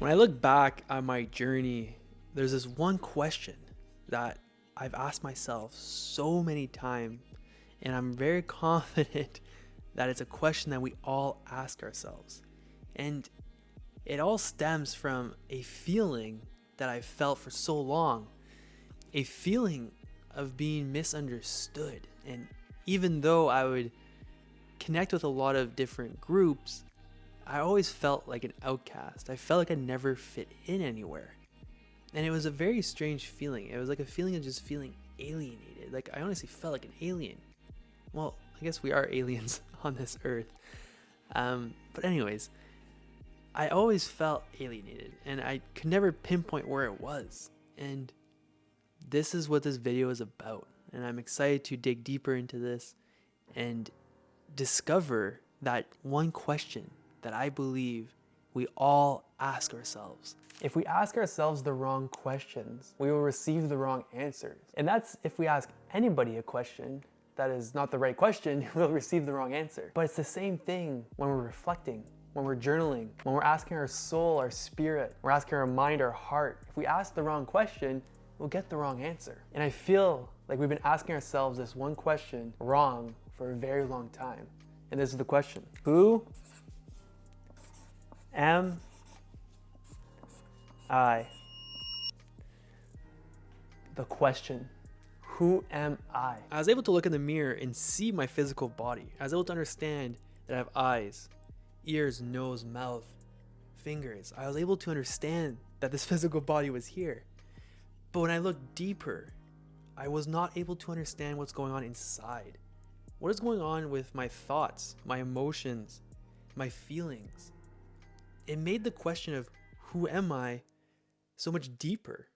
When I look back at my journey, there's this one question that I've asked myself so many times, and I'm very confident that it's a question that we all ask ourselves. And it all stems from a feeling that I've felt for so long, a feeling of being misunderstood. And even though I would connect with a lot of different groups, I always felt like an outcast. I felt like I never fit in anywhere. And it was a very strange feeling. It was like a feeling of just feeling alienated. Like I honestly felt like an alien. Well, I guess we are aliens on this earth. But anyways, I always felt alienated and I could never pinpoint where it was. And this is what this video is about. And I'm excited to dig deeper into this and discover that one question that I believe we all ask ourselves. If we ask ourselves the wrong questions, we will receive the wrong answers. And that's if we ask anybody a question that is not the right question, we'll receive the wrong answer. But it's the same thing when we're reflecting, when we're journaling, when we're asking our soul, our spirit, we're asking our mind, our heart. If we ask the wrong question, we'll get the wrong answer. And I feel like we've been asking ourselves this one question wrong for a very long time. And this is the question: who am I? The question, who am I? I was able to look in the mirror and see my physical body. I was able to understand that I have eyes, ears, nose, mouth, fingers. I was able to understand that this physical body was here. But when I looked deeper, I was not able to understand what's going on inside. What is going on with my thoughts, my emotions, my feelings? It made the question of who am I so much deeper.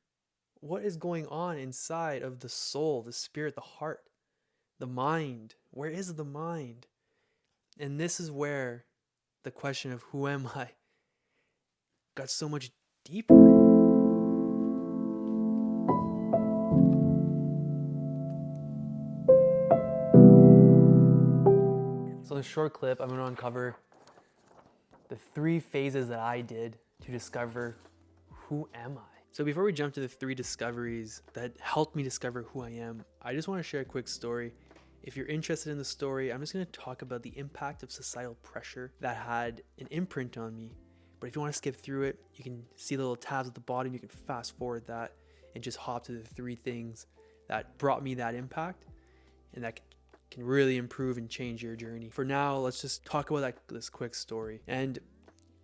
What is going on inside of the soul, the spirit, the heart, the mind? Where is the mind? And this is where the question of who am I got so much deeper. So in a short clip, I'm going to uncover the 3 phases that I did to discover who am I. So before we jump to the 3 discoveries that helped me discover who I am, I just want to share a quick story. If you're interested in the story, I'm just going to talk about the impact of societal pressure that had an imprint on me. But if you want to skip through it, you can see the little tabs at the bottom. You can fast forward that and just hop to the 3 things that brought me that impact and that can really improve and change your journey. For now, let's just talk about this quick story. And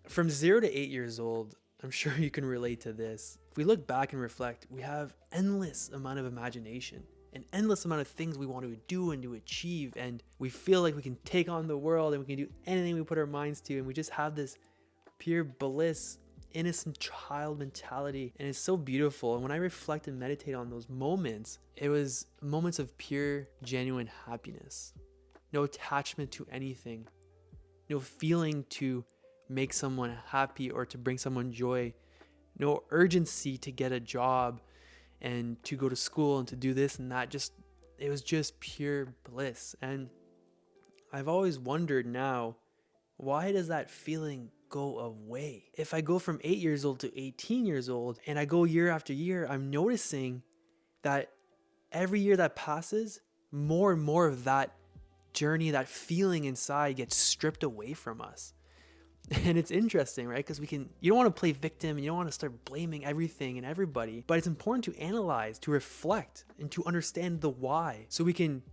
from 0 to 8 years old, I'm sure you can relate to this. If we look back and reflect, we have endless amount of imagination, an endless amount of things we want to do and to achieve. And we feel like we can take on the world and we can do anything we put our minds to. And we just have this pure bliss, innocent child mentality. And it's so beautiful. And when I reflect and meditate on those moments, it was moments of pure, genuine happiness. No attachment to anything. No feeling to make someone happy or to bring someone joy. No urgency to get a job and to go to school and to do this and that. It was just pure bliss. And I've always wondered now, why does that feeling go away? If I go from 8 years old to 18 years old and I go year after year, I'm noticing that every year that passes, more and more of that journey, that feeling inside gets stripped away from us. And it's interesting, right? Because you don't want to play victim, and you don't want to start blaming everything and everybody, but it's important to analyze, to reflect, and to understand the why. So we can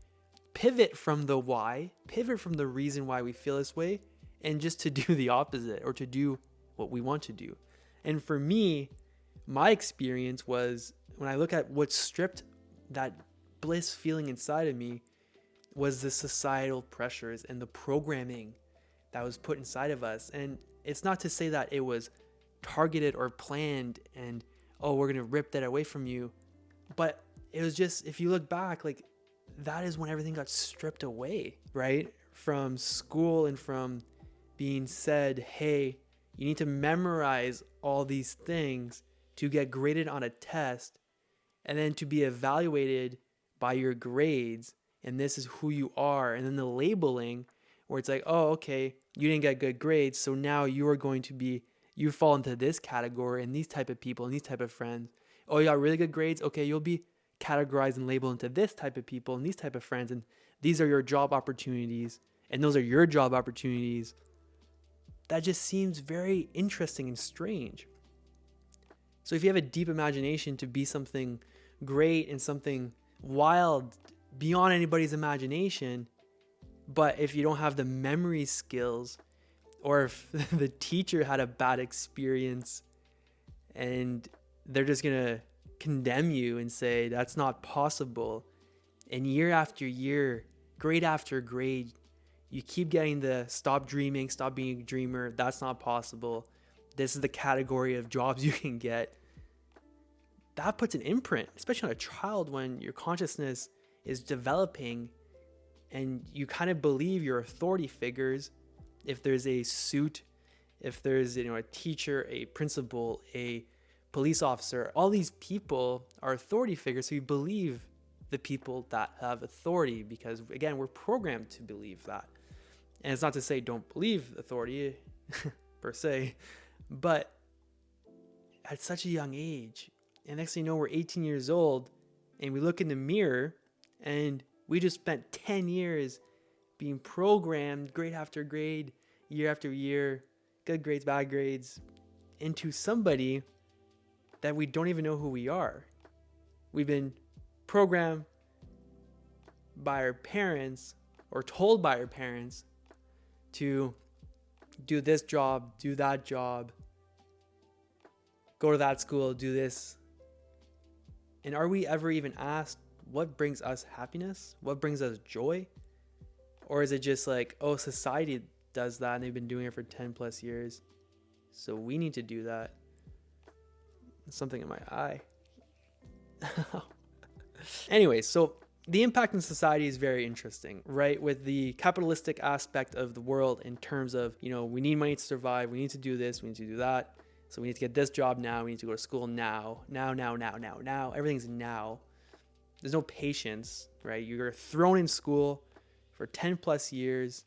pivot from the why, pivot from the reason why we feel this way, and just to do the opposite or to do what we want to do. And for me, my experience was when I look at what stripped that bliss feeling inside of me was the societal pressures and the programming that was put inside of us. And it's not to say that it was targeted or planned and, oh, we're going to rip that away from you. But it was just, if you look back, like that is when everything got stripped away, right? From school and from being said, hey, you need to memorize all these things to get graded on a test and then to be evaluated by your grades. And this is who you are. And then the labeling where it's like, oh, okay, you didn't get good grades, so now you are going to be you fall into this category and these type of people and these type of friends. Oh, you got really good grades? Okay, you'll be categorized and labeled into this type of people and these type of friends, and these are your job opportunities, and those are your job opportunities. That just seems very interesting and strange. So if you have a deep imagination to be something great and something wild beyond anybody's imagination, but if you don't have the memory skills, or if the teacher had a bad experience and they're just going to condemn you and say that's not possible, and year after year, grade after grade, you keep getting the stop dreaming, stop being a dreamer, that's not possible, this is the category of jobs you can get, that puts an imprint, especially on a child when your consciousness is developing and you kind of believe your authority figures. If there's a suit, if there's a teacher, a principal, a police officer, all these people are authority figures, so you believe the people that have authority, because again, we're programmed to believe that. And it's not to say don't believe authority per se, but at such a young age, and next thing you know, we're 18 years old and we look in the mirror and we just spent 10 years being programmed grade after grade, year after year, good grades, bad grades, into somebody that we don't even know who we are. We've been programmed by our parents or told by our parents to do this job, do that job, go to that school, do this. And are we ever even asked what brings us happiness? What brings us joy? Or is it just like, oh, society does that and they've been doing it for 10 plus years, so we need to do that? Something in my eye. Anyway, so the impact in society is very interesting, right? With the capitalistic aspect of the world in terms of, we need money to survive, we need to do this, we need to do that. So we need to get this job now, we need to go to school now. Everything's now. There's no patience, right? You're thrown in school for 10 plus years,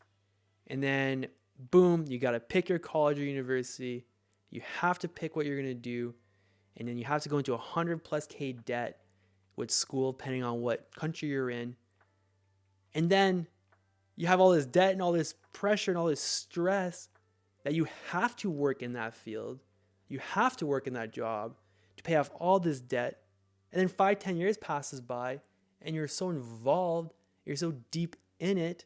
and then boom, you got to pick your college or university. You have to pick what you're going to do, and then you have to go into 100 plus K debt with school, depending on what country you're in. And then you have all this debt and all this pressure and all this stress that you have to work in that field. You have to work in that job to pay off all this debt. And then 5-10 years passes by and you're so involved, you're so deep in it.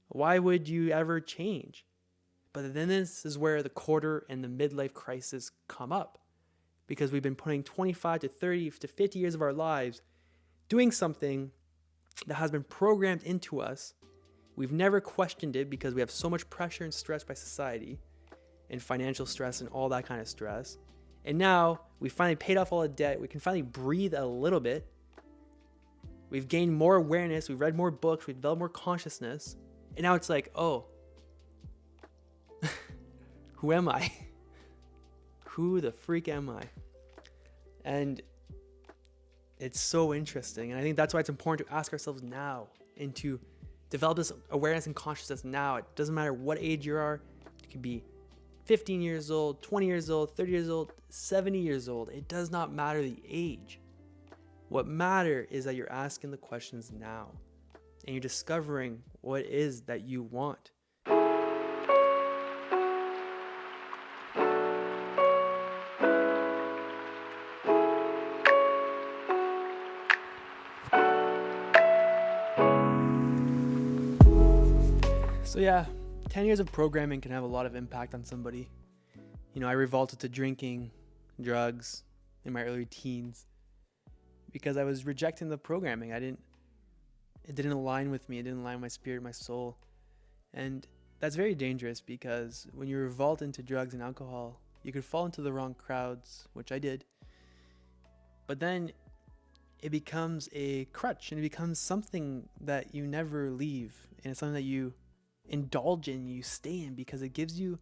Why would you ever change? But then this is where the quarter and the midlife crisis come up, because we've been putting 25 to 30 to 50 years of our lives doing something that has been programmed into us. We've never questioned it because we have so much pressure and stress by society and financial stress and all that kind of stress. And now we finally paid off all the debt. We can finally breathe a little bit. We've gained more awareness. We've read more books. We've developed more consciousness. And now it's like, oh, who am I? Who the freak am I? And it's so interesting. And I think that's why it's important to ask ourselves now and to develop this awareness and consciousness now. It doesn't matter what age you are. You can be 15 years old, 20 years old, 30 years old, 70 years old. It does not matter the age. What matters is that you're asking the questions now and you're discovering what it is that you want. So yeah, 10 years of programming can have a lot of impact on somebody. I revolted to drinking, drugs in my early teens because I was rejecting the programming. It didn't align with me. It didn't align with my spirit, my soul. And that's very dangerous because when you revolt into drugs and alcohol, you could fall into the wrong crowds, which I did. But then it becomes a crutch and it becomes something that you never leave. And it's something that you indulge in, you stay in, because it gives you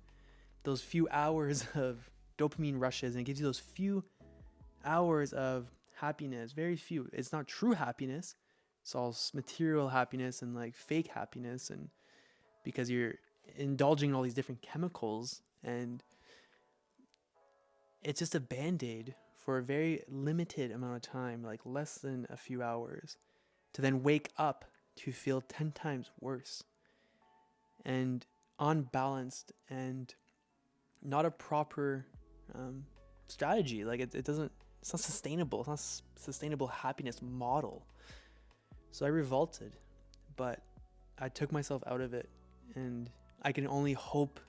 those few hours of dopamine rushes and it gives you those few hours of happiness. Very few. It's not true happiness. It's all material happiness and like fake happiness, and because you're indulging in all these different chemicals, and it's just a band-aid for a very limited amount of time, like less than a few hours, to then wake up to feel 10 times worse and unbalanced and not a proper strategy. Like it's not sustainable. It's not a sustainable happiness model. So I revolted, but I took myself out of it, and I can only hope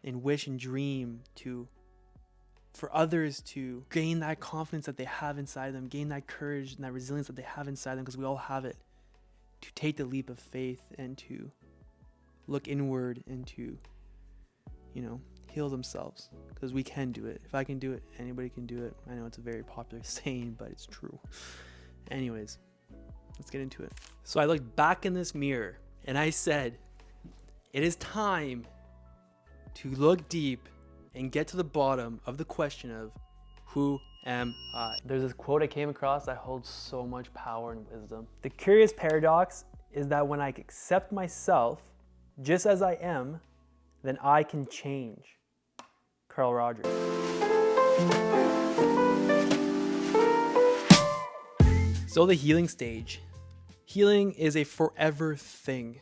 and wish and dream for others to gain that confidence that they have inside them, gain that courage and that resilience that they have inside them, because we all have it, to take the leap of faith and to look inward and to, heal themselves, because we can do it. If I can do it, anybody can do it. I know it's a very popular saying, but it's true. Anyways, let's get into it. So I looked back in this mirror and I said, it is time to look deep and get to the bottom of the question of, who am I? There's this quote I came across that holds so much power and wisdom. The curious paradox is that when I accept myself just as I am, then I can change. Carl Rogers. So the healing stage. Healing is a forever thing.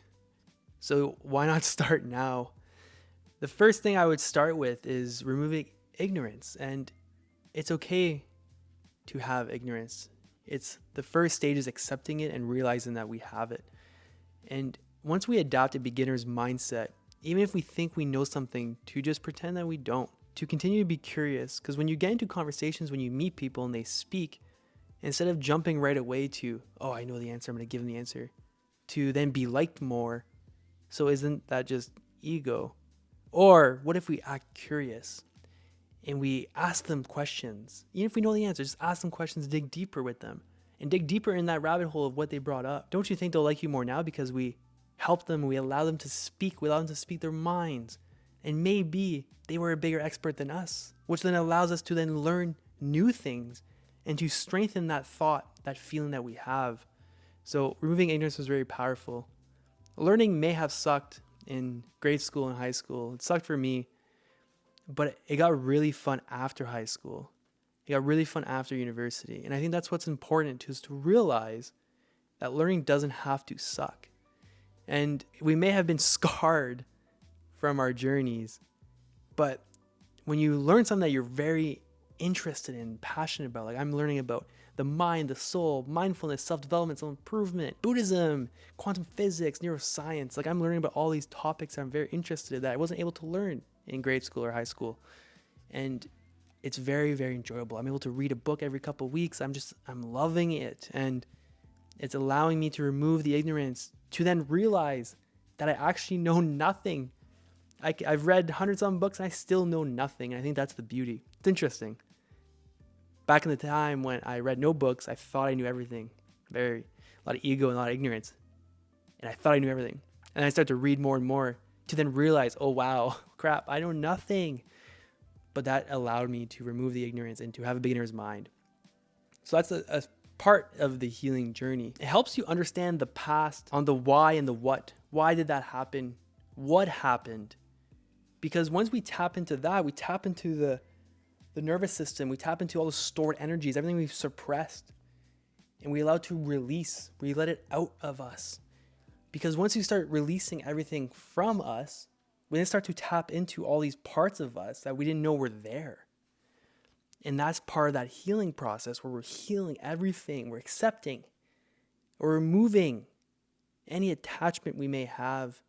So why not start now? The first thing I would start with is removing ignorance. And it's okay to have ignorance. It's the first stage is accepting it and realizing that we have it. And once we adopt a beginner's mindset, even if we think we know something, to just pretend that we don't, to continue to be curious. Because when you get into conversations, when you meet people and they speak, instead of jumping right away to, oh, I know the answer, I'm going to give them the answer, to then be liked more. So isn't that just ego? Or what if we act curious and we ask them questions? Even if we know the answer, just ask them questions, dig deeper with them, and dig deeper in that rabbit hole of what they brought up. Don't you think they'll like you more now because we help them, we allow them to speak, we allow them to speak their minds, and maybe they were a bigger expert than us, which then allows us to then learn new things and to strengthen that thought, that feeling that we have. So removing ignorance was very powerful. Learning may have sucked in grade school and high school. It sucked for me, but it got really fun after high school. It got really fun after university. And I think that's what's important, is to realize that learning doesn't have to suck. And we may have been scarred from our journeys, but when you learn something that you're very interested in, passionate about, like I'm learning about the mind, the soul, mindfulness, self-development, self-improvement, Buddhism, quantum physics, neuroscience. Like I'm learning about all these topics that I'm very interested in that I wasn't able to learn in grade school or high school. And it's very, very enjoyable. I'm able to read a book every couple of weeks. I'm loving it. And it's allowing me to remove the ignorance, to then realize that I actually know nothing. I've read hundreds of books and I still know nothing. And I think that's the beauty. It's interesting. Back in the time when I read no books, I thought I knew everything. A lot of ego and a lot of ignorance. And I thought I knew everything. And I started to read more and more to then realize, oh wow, crap, I know nothing. But that allowed me to remove the ignorance and to have a beginner's mind. So that's a part of the healing journey. It helps you understand the past on the why and the what. Why did that happen? What happened? Because once we tap into that, we tap into the nervous system, we tap into all the stored energies, everything we've suppressed, and we allow it to release. We let it out of us. Because once you start releasing everything from us, we then start to tap into all these parts of us that we didn't know were there. And that's part of that healing process where we're healing everything, we're accepting, or removing any attachment we may have.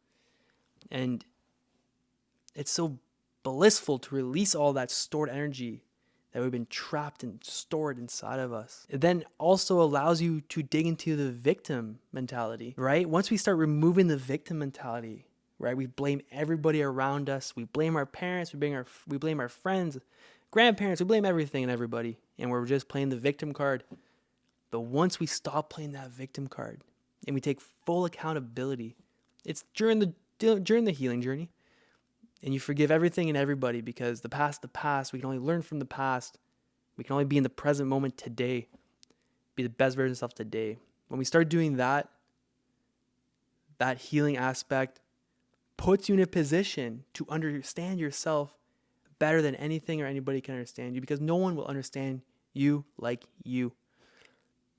And it's so blissful to release all that stored energy that we've been trapped and stored inside of us. It then also allows you to dig into the victim mentality, right? Once we start removing the victim mentality, right? We blame everybody around us. We blame our parents. We blame our friends, grandparents. We blame everything and everybody. And we're just playing the victim card. But once we stop playing that victim card and we take full accountability, it's during the healing journey. And you forgive everything and everybody, because the past, we can only learn from the past. We can only be in the present moment today, be the best version of yourself today. When we start doing that, that healing aspect puts you in a position to understand yourself better than anything or anybody can understand you, because no one will understand you like you.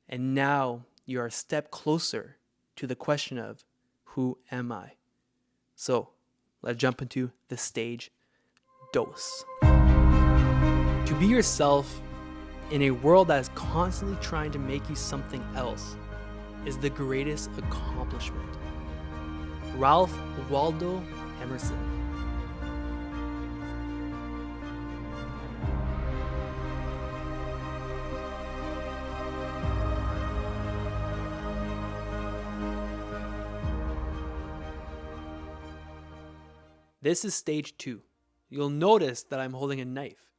And now you are a step closer to the question of, who am I? So let's jump into the stage dose. To be yourself in a world that is constantly trying to make you something else is the greatest accomplishment. Ralph Waldo Emerson. This is stage 2. You'll notice that I'm holding a knife,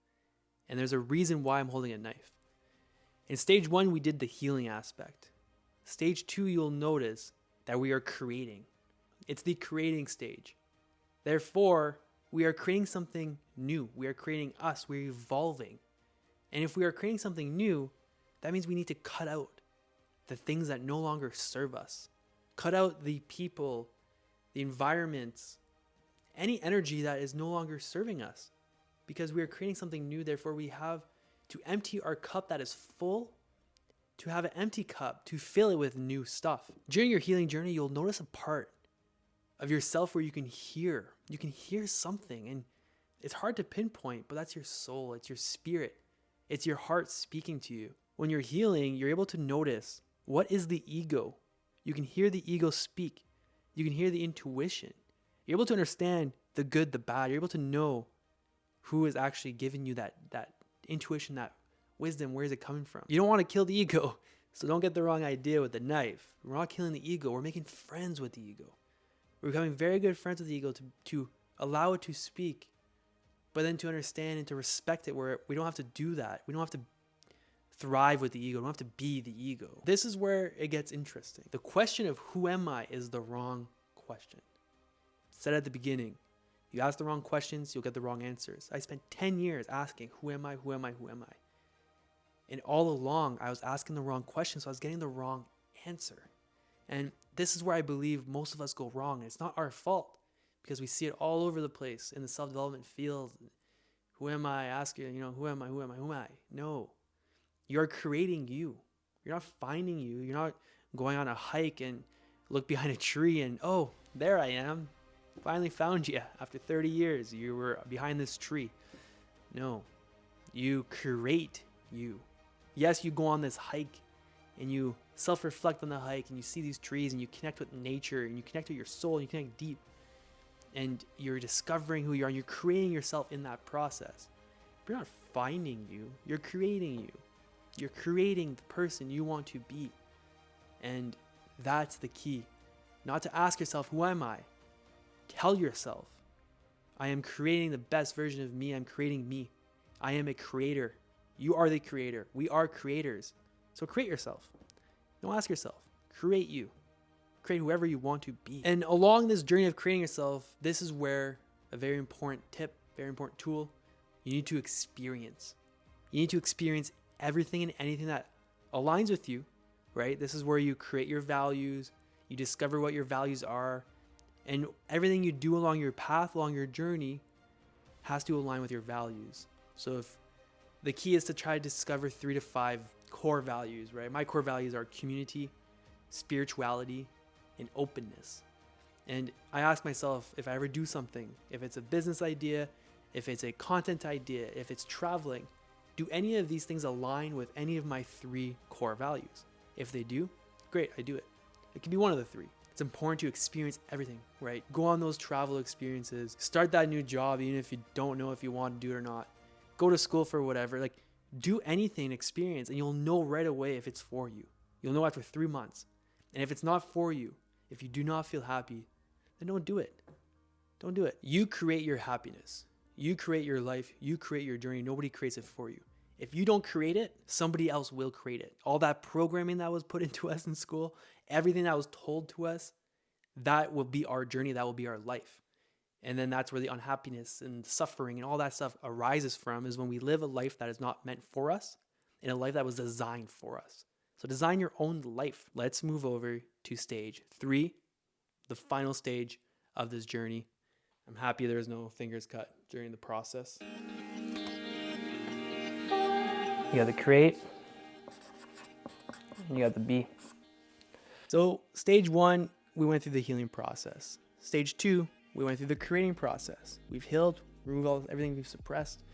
and there's a reason why I'm holding a knife. In stage 1, we did the healing aspect. Stage 2, you'll notice that we are creating. It's the creating stage. Therefore, we are creating something new. We are creating us. We're evolving. And if we are creating something new, that means we need to cut out the things that no longer serve us. Cut out the people, the environments, any energy that is no longer serving us, because we are creating something new. Therefore, we have to empty our cup that is full, to have an empty cup, to fill it with new stuff. During your healing journey, you'll notice a part of yourself where you can hear something, and it's hard to pinpoint, but that's your soul. It's your spirit. It's your heart speaking to you. When you're healing, you're able to notice, what is the ego? You can hear the ego speak. You can hear the intuition. You're able to understand the good, the bad. You're able to know who is actually giving you that intuition, that wisdom. Where is it coming from? You don't want to kill the ego, so don't get the wrong idea with the knife. We're not killing the ego. We're making friends with the ego. We're becoming very good friends with the ego to allow it to speak, but then to understand and to respect it, where we don't have to do that. We don't have to thrive with the ego. We don't have to be the ego. This is where it gets interesting. The question of who am I is the wrong question. Said at the beginning, you ask the wrong questions, you'll get the wrong answers. I spent 10 years asking, who am I, who am I, who am I? And all along, I was asking the wrong questions, so I was getting the wrong answer. And this is where I believe most of us go wrong. It's not our fault, because we see it all over the place in the self-development field. Who am I? Ask you, who am I, who am I, who am I? No, you're creating you. You're not finding you. You're not going on a hike and look behind a tree and, oh, there I am. Finally found you after 30 years. You were behind this tree. No, you create you. Yes, you go on this hike and you self-reflect on the hike and you see these trees and you connect with nature and you connect with your soul and you connect deep and you're discovering who you are and you're creating yourself in that process. But you're not finding you. You're creating you. You're creating the person you want to be. And that's the key. Not to ask yourself, who am I? Tell yourself, I am creating the best version of me. I'm creating me. I am a creator. You are the creator. We are creators. So create yourself. Don't ask yourself. Create you. Create whoever you want to be. And along this journey of creating yourself, this is where a very important tip, very important tool, you need to experience. You need to experience everything and anything that aligns with you, right? This is where you create your values. You discover what your values are. And everything you do along your path, along your journey, has to align with your values. So if the key is to try to discover 3 to 5 core values, right? My core values are community, spirituality, and openness. And I ask myself, if I ever do something, if it's a business idea, if it's a content idea, if it's traveling, do any of these things align with any of my 3 core values? If they do, great, I do it. It can be one of the 3. It's important to experience everything, right? Go on those travel experiences. Start that new job, even if you don't know if you want to do it or not. Go to school for whatever. Like, do anything, experience, and you'll know right away if it's for you. You'll know after 3 months. And if it's not for you, if you do not feel happy, then don't do it. Don't do it. You create your happiness. You create your life. You create your journey. Nobody creates it for you. If you don't create it, somebody else will create it. All that programming that was put into us in school, everything that was told to us, that will be our journey. That will be our life. And then that's where the unhappiness and suffering and all that stuff arises from, is when we live a life that is not meant for us and a life that was designed for us. So design your own life. Let's move over to stage 3, the final stage of this journey, I'm happy there's no fingers cut during the process. You got the create, and you got the be. So stage 1, we went through the healing process. Stage 2, we went through the creating process. We've healed, removed everything we've suppressed.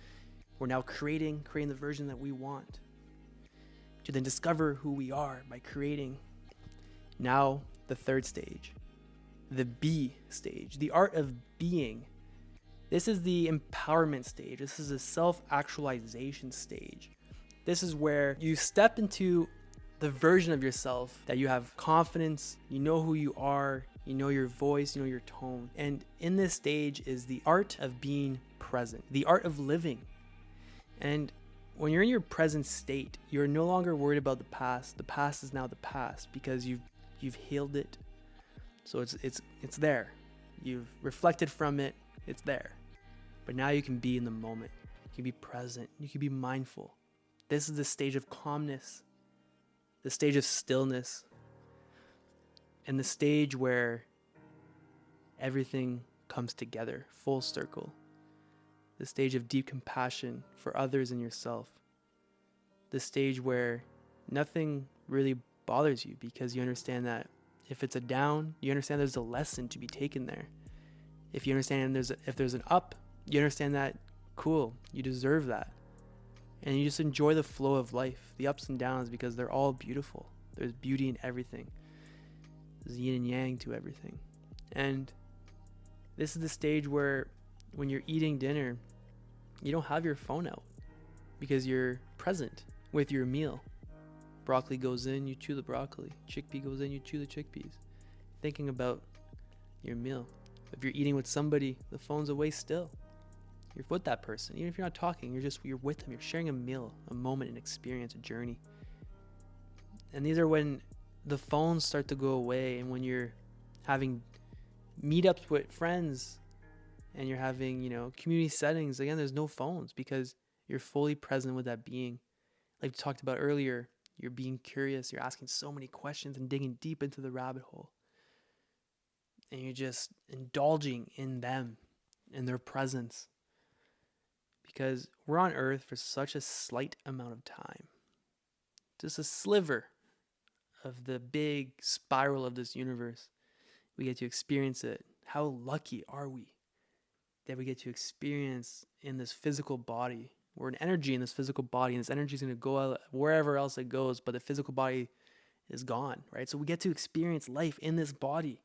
We're now creating the version that we want. To then discover who we are by creating. Now, the third stage, the be stage, the art of being. This is the empowerment stage. This is a self-actualization stage. This is where you step into the version of yourself that you have confidence, you know who you are, you know your voice, you know your tone. And in this stage is the art of being present, the art of living. And when you're in your present state, you're no longer worried about the past. The past is now the past because you've healed it. So it's there. You've reflected from it. It's there. But now you can be in the moment. You can be present. You can be mindful. This is the stage of calmness, the stage of stillness, and the stage where everything comes together, full circle. The stage of deep compassion for others and yourself. The stage where nothing really bothers you because you understand that if it's a down, you understand there's a lesson to be taken there. If you understand if there's an up, you understand that, cool, you deserve that. And you just enjoy the flow of life, the ups and downs, because they're all beautiful. There's beauty in everything. There's yin and yang to everything. And this is the stage where when you're eating dinner, you don't have your phone out because you're present with your meal. Broccoli goes in, you chew the broccoli. Chickpea goes in, you chew the chickpeas. Thinking about your meal. If you're eating with somebody, the phone's away still. You're with that person. Even if you're not talking, you're with them. You're sharing a meal, a moment, an experience, a journey. And these are when the phones start to go away, and when you're having meetups with friends and you're having, community settings. Again, there's no phones because you're fully present with that being. Like we talked about earlier, you're being curious. You're asking so many questions and digging deep into the rabbit hole. And you're just indulging in them, in their presence. Because we're on Earth for such a slight amount of time. Just a sliver of the big spiral of this universe. We get to experience it. How lucky are we that we get to experience in this physical body? We're an energy in this physical body, and this energy is going to go out wherever else it goes, but the physical body is gone, right? So we get to experience life in this body.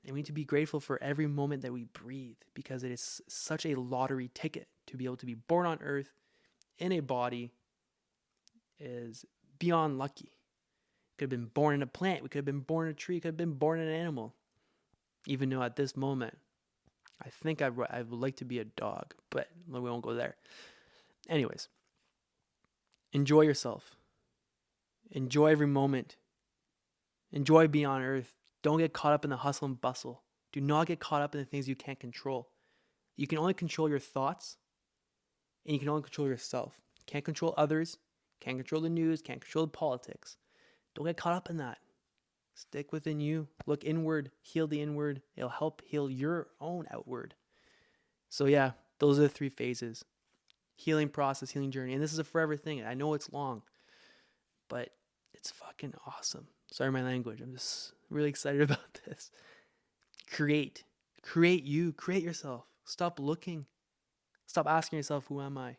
And we need to be grateful for every moment that we breathe because it is such a lottery ticket to be able to be born on Earth in a body is beyond lucky. Could have been born in a plant. We could have been born in a tree. Could have been born in an animal. Even though at this moment, I think I would like to be a dog, but we won't go there. Anyways, enjoy yourself. Enjoy every moment. Enjoy being on Earth. Don't get caught up in the hustle and bustle. Do not get caught up in the things you can't control. You can only control your thoughts, and you can only control yourself. Can't control others, can't control the news, can't control the politics. Don't get caught up in that. Stick within you. Look inward. Heal the inward. It'll help heal your own outward. So yeah, those are the 3 phases. Healing process, healing journey. And this is a forever thing. I know it's long, but it's fucking awesome. Sorry my language. I'm just really excited about this. Create you. Create yourself. Stop looking. Stop asking yourself, who am I?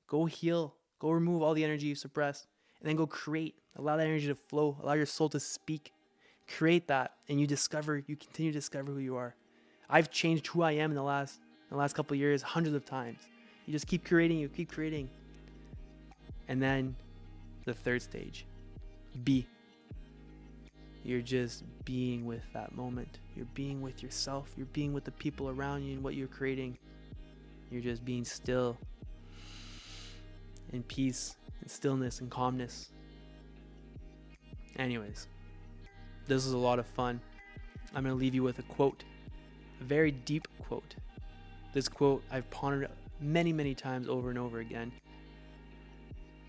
Go heal. Go remove all the energy you suppress. And then go create. Allow that energy to flow. Allow your soul to speak. Create that. And you continue to discover who you are. I've changed who I am in the last couple of years hundreds of times. You just keep creating. And then the third stage, be. You're just being with that moment. You're being with yourself. You're being with the people around you and what you're creating. You're just being still in peace and stillness and calmness. Anyways, this was a lot of fun. I'm going to leave you with a quote, a very deep quote. This quote I've pondered many, many times over and over again.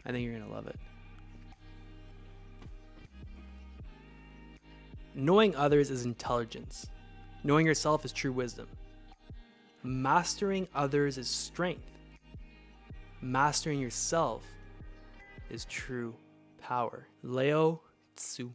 I think you're going to love it. Knowing others is intelligence. Knowing yourself is true wisdom. Mastering others is strength. Mastering yourself is true power. Lao Tzu.